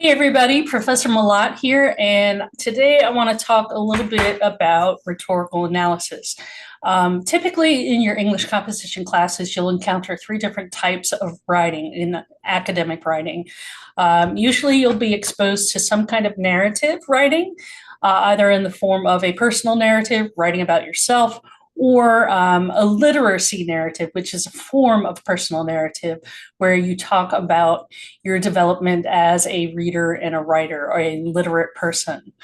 Hey everybody, Professor Malat here, and today I want to talk a little bit about rhetorical analysis. Typically in your English composition classes, you'll encounter three different types of writing in academic writing. Usually you'll be exposed to some kind of narrative writing, either in the form of a personal narrative, writing about yourself, or a literacy narrative, which is a form of personal narrative where you talk about your development as a reader and a writer or a literate person.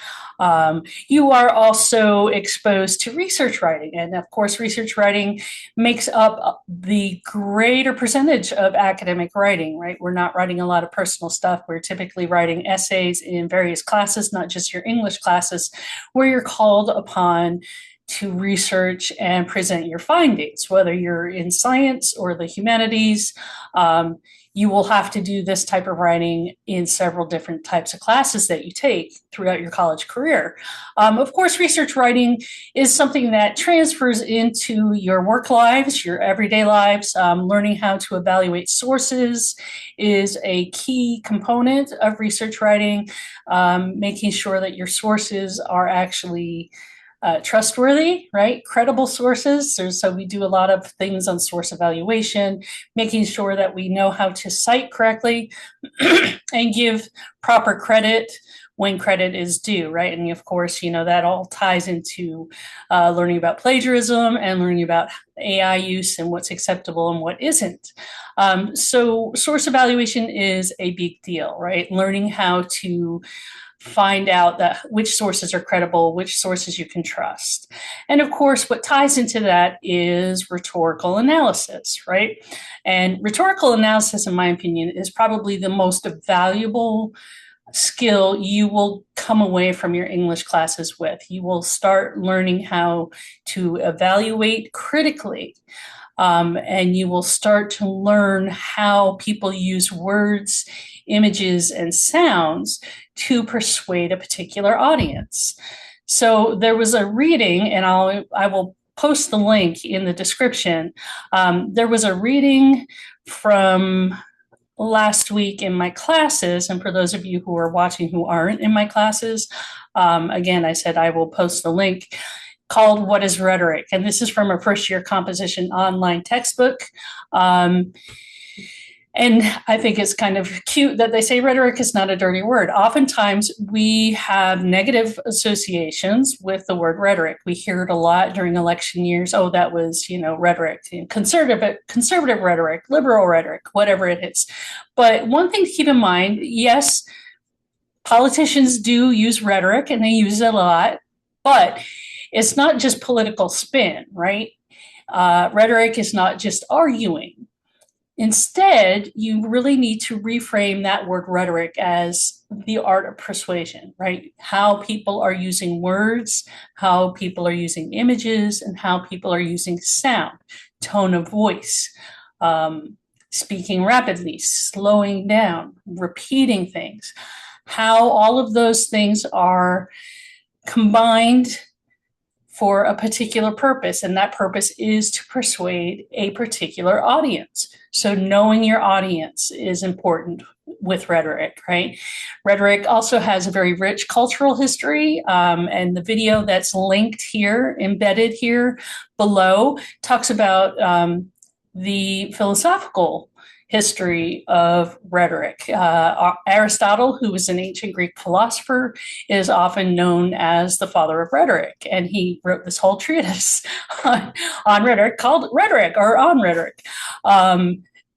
You are also exposed to research writing. And of course, research writing makes up the greater percentage of academic writing, right? We're not writing a lot of personal stuff. We're typically writing essays in various classes, not just your English classes, where you're called upon to research and present your findings, whether you're in science or the humanities. You will have to do this type of writing in several different types of classes that you take throughout your college career. Of course, research writing is something that transfers into your work lives, your everyday lives. Learning how to evaluate sources is a key component of research writing, making sure that your sources are actually trustworthy, right? Credible sources. So we do a lot of things on source evaluation, making sure that we know how to cite correctly and give proper credit when credit is due, right? And of course, that all ties into learning about plagiarism and learning about AI use and what's acceptable and what isn't. So source evaluation is a big deal, right? Learning how to find out that which sources are credible, which sources you can trust. And of course, what ties into that is rhetorical analysis, right? And rhetorical analysis, in my opinion, is probably the most valuable skill you will come away from your English classes with. You will start learning how to evaluate critically. And you will start to learn how people use words, images, and sounds to persuade a particular audience. So there was a reading, and I will post the link in the description. There was a reading from last week in my classes, and for those of you who are watching who aren't in my classes, again, I said I will post the link, called What is Rhetoric? And this is from a first year composition online textbook. And I think it's kind of cute that they say rhetoric is not a dirty word. Oftentimes we have negative associations with the word rhetoric. We hear it a lot during election years. Oh, that was, rhetoric, conservative rhetoric, liberal rhetoric, whatever it is. But one thing to keep in mind, yes, politicians do use rhetoric and they use it a lot, but it's not just political spin, right? Rhetoric is not just arguing. Instead, you really need to reframe that word rhetoric as the art of persuasion, right? How people are using words, how people are using images, and how people are using sound, tone of voice, speaking rapidly, slowing down, repeating things, how all of those things are combined for a particular purpose, and that purpose is to persuade a particular audience. So knowing your audience is important with rhetoric, right? Rhetoric also has a very rich cultural history, and the video that's linked here, embedded here below, talks about the philosophical history of rhetoric. Aristotle, who was an ancient Greek philosopher, is often known as the father of rhetoric, and he wrote this whole treatise on rhetoric called Rhetoric or On Rhetoric.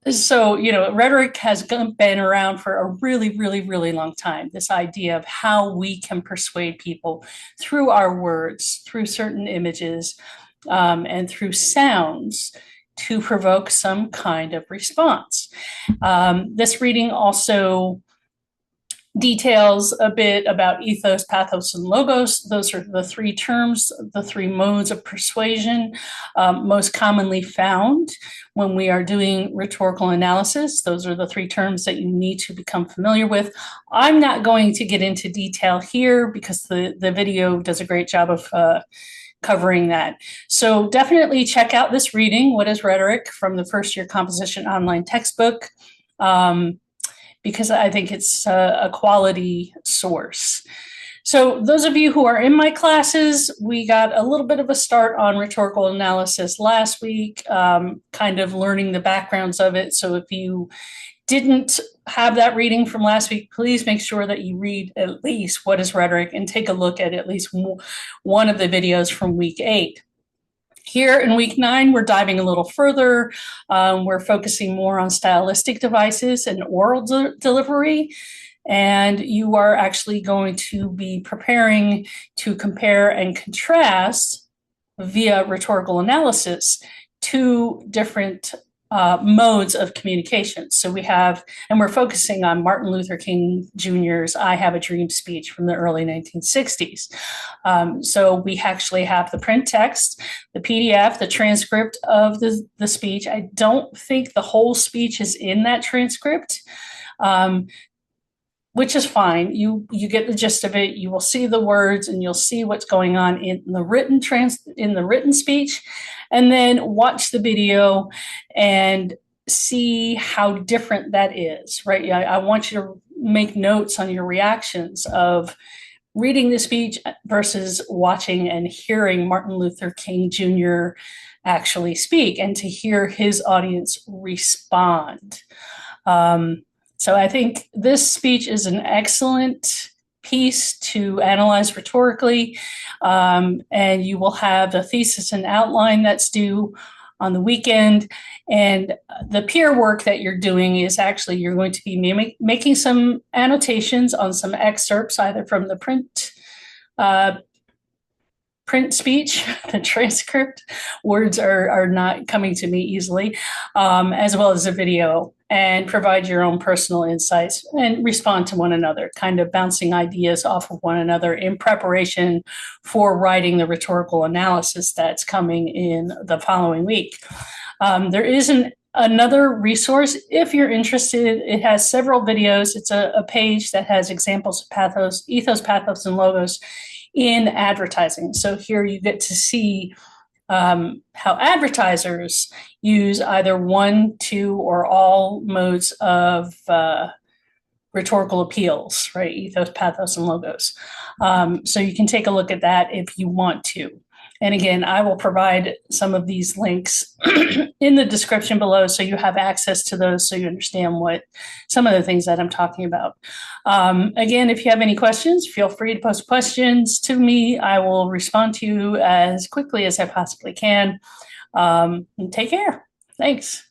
So, rhetoric has been around for a really, really, really long time. This idea of how we can persuade people through our words, through certain images, and through sounds to provoke some kind of response. This reading also details a bit about ethos, pathos, and logos. Those are the three terms, the three modes of persuasion most commonly found when we are doing rhetorical analysis. Those are the three terms that you need to become familiar with. I'm not going to get into detail here because the video does a great job of covering that. So definitely check out this reading, What is Rhetoric, from the first year composition online textbook. because I think it's a quality source. So those of you who are in my classes, we got a little bit of a start on rhetorical analysis last week, kind of learning the backgrounds of it. So if you didn't have that reading from last week, please make sure that you read at least What is Rhetoric and take a look at least one of the videos from week 8. Here in week 9, we're diving a little further. We're focusing more on stylistic devices and oral delivery. And you are actually going to be preparing to compare and contrast via rhetorical analysis two different modes of communication. So we have, and we're focusing on Martin Luther King Jr.'s I Have a Dream speech from the early 1960s. So we actually have the print text, the PDF, the transcript of the speech. I don't think the whole speech is in that transcript. Which is fine. You get the gist of it. You will see the words and you'll see what's going on in the written speech, and then watch the video and see how different that is, right? I want you to make notes on your reactions of reading the speech versus watching and hearing Martin Luther King Jr. actually speak and to hear his audience respond. So I think this speech is an excellent piece to analyze rhetorically, and you will have a thesis and outline that's due on the weekend. And the peer work that you're doing is actually, you're going to be making some annotations on some excerpts, either from the print speech, the transcript. Words are not coming to me easily, as well as a video, and provide your own personal insights and respond to one another, kind of bouncing ideas off of one another in preparation for writing the rhetorical analysis that's coming in the following week. There is another resource if you're interested. It has several videos. It's a page that has examples of pathos, ethos, pathos, and logos in advertising. So here you get to see how advertisers use either one, two, or all modes of rhetorical appeals, right? Ethos, pathos, and logos. So you can take a look at that if you want to. And again, I will provide some of these links in the description below so you have access to those, so you understand what some of the things that I'm talking about. Again, if you have any questions, feel free to post questions to me. I will respond to you as quickly as I possibly can. And take care. Thanks.